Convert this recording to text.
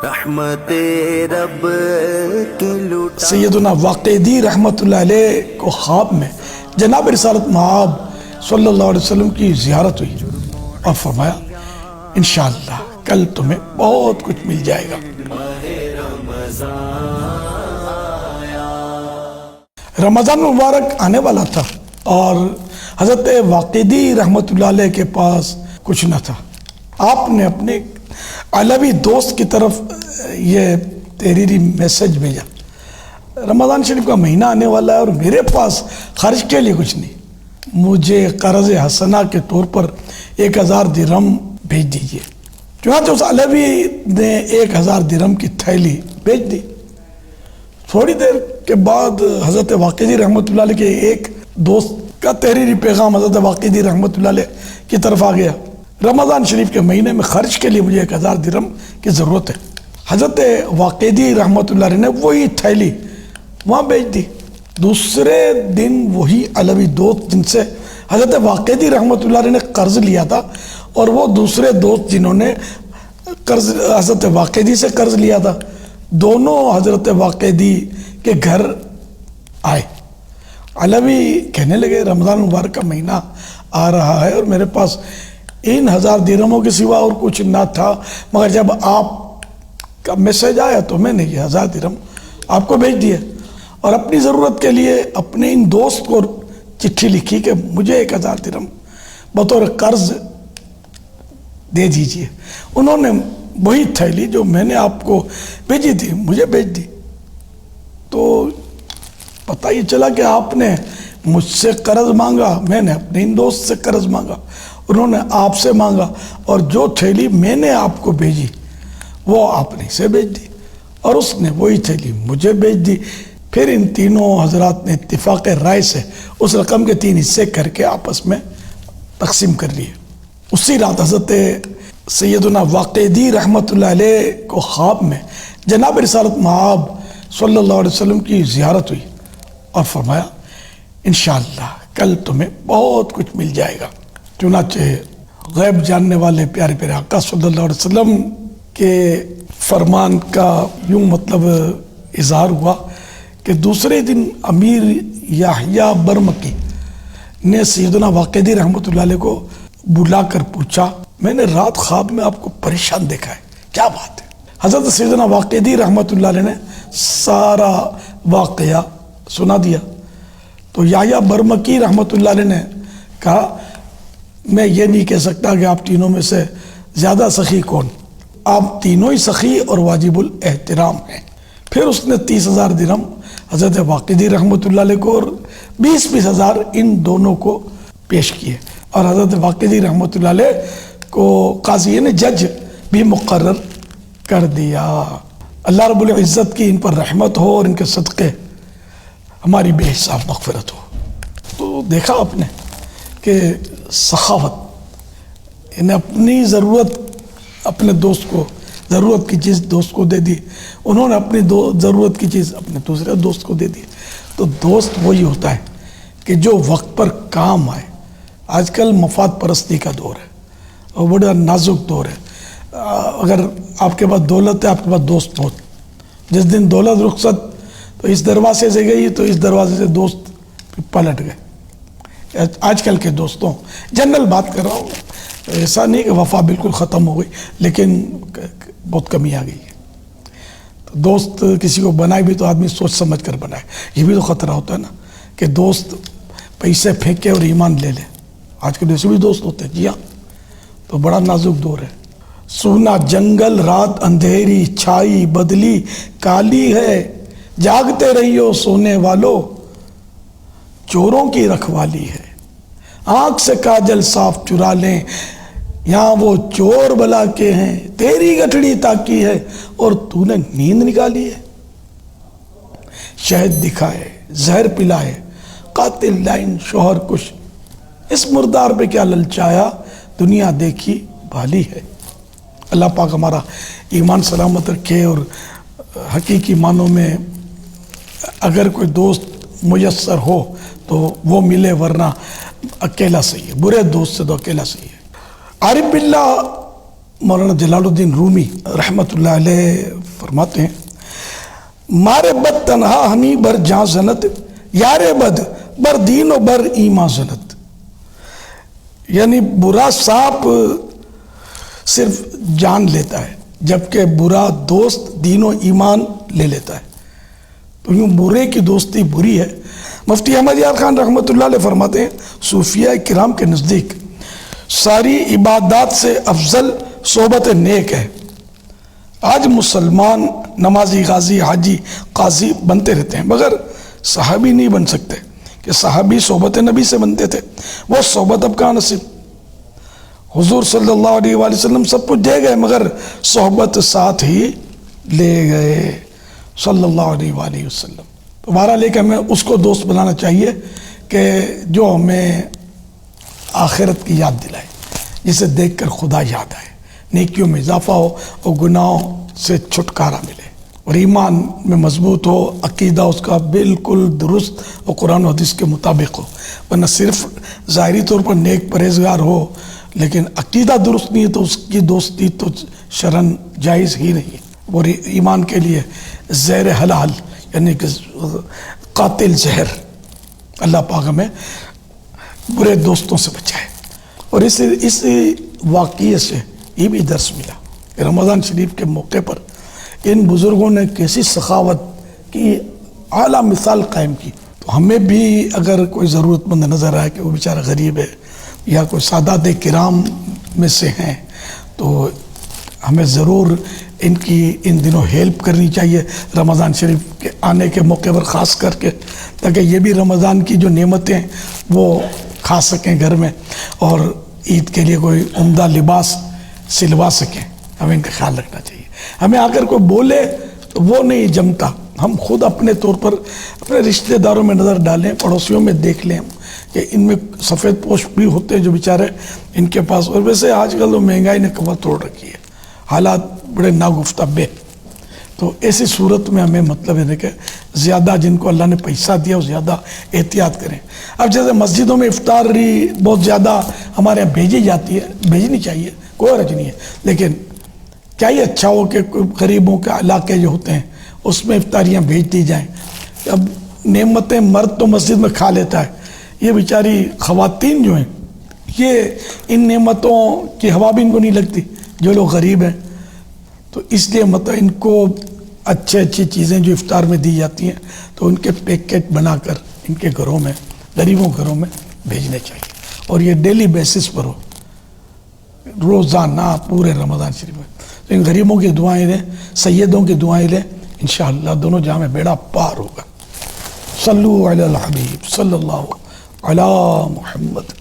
رحمت رب کی لوٹا سیدنا واقعی رحمت اللہ علیہ کو خواب میں جناب رسالت مآب صلی اللہ علیہ وسلم کی زیارت ہوئی اور فرمایا انشاءاللہ کل تمہیں بہت کچھ مل جائے گا۔ رمضان مبارک آنے والا تھا اور حضرت واقعی رحمت اللہ علیہ کے پاس کچھ نہ تھا۔ آپ نے اپنے علوی دوست کی طرف یہ تحریری میسج بھیجا، رمضان شریف کا مہینہ آنے والا ہے اور میرے پاس خرچ کے لیے کچھ نہیں، مجھے قرض حسنہ کے طور پر 1000 درہم بھیج دیجئے۔ چنانچہ اس علوی نے 1000 درہم کی تھیلی بھیج دی۔ تھوڑی دیر کے بعد حضرت واقعی رحمت اللہ علیہ کے ایک دوست کا تحریری پیغام حضرت واقعی رحمت اللہ علیہ کی طرف آ گیا، رمضان شریف کے مہینے میں خرچ کے لیے مجھے 1000 درہم کی ضرورت ہے۔ حضرت واقعی رحمت اللہ علیہ نے وہی تھیلی وہاں بھیج دی۔ دوسرے دن وہی علوی دوست جن سے حضرت واقعی رحمت اللہ علیہ نے قرض لیا تھا اور وہ دوسرے دوست جنہوں نے حضرت واقعی سے قرض لیا تھا، دونوں حضرت واقعی کے گھر آئے۔ علوی کہنے لگے رمضان مبارک کا مہینہ آ رہا ہے اور میرے پاس ان 1000 درہموں کے سوا اور کچھ نہ تھا، مگر جب آپ کا میسج آیا تو میں نے یہ 1000 درہم آپ کو بھیج دیا اور اپنی ضرورت کے لیے اپنے ان دوست کو چٹھی لکھی کہ مجھے 1000 درہم بطور قرض دے دیجئے۔ انہوں نے وہی تھیلی جو میں نے آپ کو بھیجی تھی مجھے بھیج دی۔ تو پتہ یہ چلا کہ آپ نے مجھ سے قرض مانگا، میں نے اپنے ان دوست سے قرض مانگا، انہوں نے آپ سے مانگا، اور جو تھیلی میں نے آپ کو بھیجی وہ آپ نے اسے بھیج دی اور اس نے وہی تھیلی مجھے بھیج دی۔ پھر ان تینوں حضرات نے اتفاق رائے سے اس رقم کے 3 حصے کر کے آپس میں تقسیم کر لیے۔ اسی رات حضرت سیدنا واقعی رحمت اللہ علیہ کو خواب میں جناب رسالت مآب صلی اللہ علیہ وسلم کی زیارت ہوئی اور فرمایا انشاءاللہ کل تمہیں بہت کچھ مل جائے گا۔ چنانچہ غیب جاننے والے پیارے پیارے آقا صلی اللہ علیہ وسلم کے فرمان کا یوں مطلب اظہار ہوا کہ دوسرے دن امیر یحییٰ برمکی نے سیدنا واقعی رحمت اللہ علیہ کو بلا کر پوچھا، میں نے رات خواب میں آپ کو پریشان دیکھا ہے، کیا بات ہے؟ حضرت سیدنا واقعی رحمت اللہ علیہ نے سارا واقعہ سنا دیا۔ تو یحییٰ برمکی رحمت اللہ علیہ نے کہا میں یہ نہیں کہہ سکتا کہ آپ تینوں میں سے زیادہ سخی کون، آپ تینوں ہی سخی اور واجب الاحترام ہیں۔ پھر اس نے 30,000 درہم حضرت واقعی رحمت اللہ علیہ کو اور 20,000 ان دونوں کو پیش کیے اور حضرت واقعی رحمت اللہ علیہ کو قاضی نے جج بھی مقرر کر دیا۔ اللہ رب العزت کی ان پر رحمت ہو اور ان کے صدقے ہماری بے حساب مغفرت ہو۔ تو دیکھا آپ نے کہ سخاوت، انہیں اپنی ضرورت اپنے دوست کو، ضرورت کی چیز دوست کو دے دی، انہوں نے اپنی ضرورت کی چیز اپنے دوسرے دوست کو دے دی۔ تو دوست وہی ہوتا ہے کہ جو وقت پر کام آئے۔ آج کل مفاد پرستی کا دور ہے اور بڑا نازک دور ہے۔ اگر آپ کے پاس دولت ہے، آپ کے پاس دوست بہت، جس دن دولت رخصت تو اس دروازے سے گئی تو اس دروازے سے دوست پلٹ گئے۔ آج کل کے دوستوں جنرل بات کر رہا ہوں، ایسا نہیں کہ وفا بالکل ختم ہو گئی، لیکن بہت کمی آ گئی ہے۔ تو دوست کسی کو بنائے بھی تو آدمی سوچ سمجھ کر بنائے، یہ بھی تو خطرہ ہوتا ہے نا کہ دوست پیسے پھینکے اور ایمان لے لے۔ آج کل ایسے بھی دوست ہوتے ہیں، جی ہاں، تو بڑا نازک دور ہے۔ سونا جنگل رات اندھیری چھائی بدلی کالی ہے، جاگتے رہیو سونے والو چوروں کی رکھوالی ہے، آنکھ سے کاجل صاف چرا لیں یہاں وہ چور بلا کے ہیں، تیری گٹھڑی تاکی ہے اور تو نے نیند نکالی ہے۔ شہد دکھائے زہر پلائے قاتل لائن شوہر کش، اس مردار پہ کیا للچایا دنیا دیکھی بھالی ہے۔ اللہ پاک ہمارا ایمان سلامت رکھے اور حقیقی معنوں میں اگر کوئی دوست میسر ہو تو وہ ملے، ورنہ اکیلا صحیح ہے، برے دوست سے تو اکیلا صحیح ہے۔ عارف باللہ مولانا جلال الدین رومی رحمۃ اللہ علیہ فرماتے ہیں مارے بد تنہا ہمی بر جاں زنت یار بد بر دین و بر ایمان زنت، یعنی برا سانپ صرف جان لیتا ہے جبکہ برا دوست دین و ایمان لے لیتا ہے، تو یوں برے کی دوستی بری ہے۔ مفتی احمد یار خان رحمۃ اللہ علیہ فرماتے ہیں صوفیاء کرام کے نزدیک ساری عبادات سے افضل صحبت نیک ہے۔ آج مسلمان نمازی، غازی، حاجی، قاضی بنتے رہتے ہیں مگر صحابی نہیں بن سکتے کہ صحابی صحبت نبی سے بنتے تھے، وہ صحبت اب کہاں نصیب۔ حضور صلی اللہ علیہ وآلہ وسلم سب کچھ دے گئے مگر صحبت ساتھ ہی لے گئے صلی اللہ علیہ وآلہ وسلم۔ تو بہرحال کہ ہمیں اس کو دوست بنانا چاہیے کہ جو ہمیں آخرت کی یاد دلائے، جسے دیکھ کر خدا یاد آئے، نیکیوں میں اضافہ ہو اور گناہوں سے چھٹکارا ملے، اور ایمان میں مضبوط ہو، عقیدہ اس کا بالکل درست اور قرآن و حدیث کے مطابق ہو، ورنہ صرف ظاہری طور پر نیک پرہیزگار ہو لیکن عقیدہ درست نہیں ہے تو اس کی دوستی تو شرعاً جائز ہی نہیں ہے۔ اور ایمان کے لیے زہر حلال یعنی کہ قاتل زہر، اللہ پاک ہمیں برے دوستوں سے بچائے۔ اور اس واقعے سے یہ بھی درس ملا کہ رمضان شریف کے موقع پر ان بزرگوں نے کیسی سخاوت کی اعلیٰ مثال قائم کی، تو ہمیں بھی اگر کوئی ضرورت مند نظر آئے کہ وہ بیچارہ غریب ہے یا کوئی سادات کرام میں سے ہیں تو ہمیں ضرور ان کی ان دنوں ہیلپ کرنی چاہیے رمضان شریف کے آنے کے موقع پر خاص کر کے، تاکہ یہ بھی رمضان کی جو نعمتیں ہیں وہ کھا سکیں گھر میں اور عید کے لیے کوئی عمدہ لباس سلوا سکیں۔ ہمیں ان کا خیال رکھنا چاہیے۔ ہمیں آ کر کوئی بولے تو وہ نہیں جمتا، ہم خود اپنے طور پر اپنے رشتہ داروں میں نظر ڈالیں، پڑوسیوں میں دیکھ لیں کہ ان میں سفید پوش بھی ہوتے ہیں جو بیچارے ان کے پاس، اور ویسے آج کل تو مہنگائی نے کمر توڑ رکھی ہے، حالات بڑے ناگفتہ بے، تو ایسی صورت میں ہمیں مطلب ہے کہ زیادہ جن کو اللہ نے پیسہ دیا وہ زیادہ احتیاط کریں۔ اب جیسے مسجدوں میں افطاری بہت زیادہ ہمارے یہاں بھیجی جاتی ہے، بھیجنی چاہیے، کوئی حرج نہیں ہے، لیکن کیا ہی اچھا ہو کہ غریبوں کے علاقے جو ہوتے ہیں اس میں افطاریاں بھیج دی جائیں۔ اب نعمتیں مرد تو مسجد میں کھا لیتا ہے، یہ بیچاری خواتین جو ہیں یہ ان نعمتوں کی ہوا بھی ان کو نہیں لگتی، جو لوگ غریب ہیں، تو اس لیے مطلب ان کو اچھی چیزیں جو افطار میں دی جاتی ہیں تو ان کے پیکٹ بنا کر ان کے گھروں میں، غریبوں گھروں میں بھیجنے چاہیے، اور یہ ڈیلی بیسس پر ہو، روزانہ پورے رمضان شریف میں۔ تو ان غریبوں کی دعائیں لیں، سیدوں کی دعائیں لیں، انشاءاللہ دونوں جہاں میں بیڑا پار ہوگا۔ صلو علی الحبیب صلی اللہ علی محمد۔